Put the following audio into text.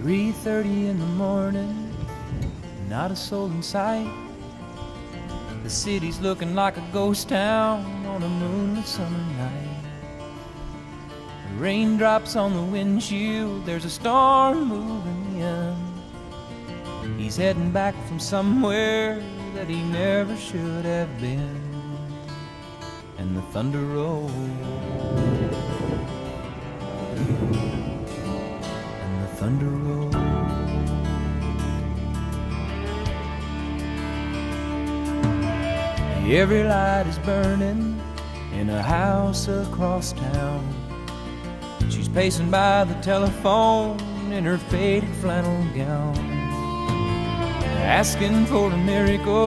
3:30 in the morning, not a soul in sight. The city's looking like a ghost town on a moonlit summer night. Raindrops on the windshield, there's a storm moving in. He's heading back from somewhere that he never should have been. And the thunder rolls, and the thunder rolls. Every light is burning in a house across town. She's pacing by the telephone in her faded flannel gown, asking for a miracle.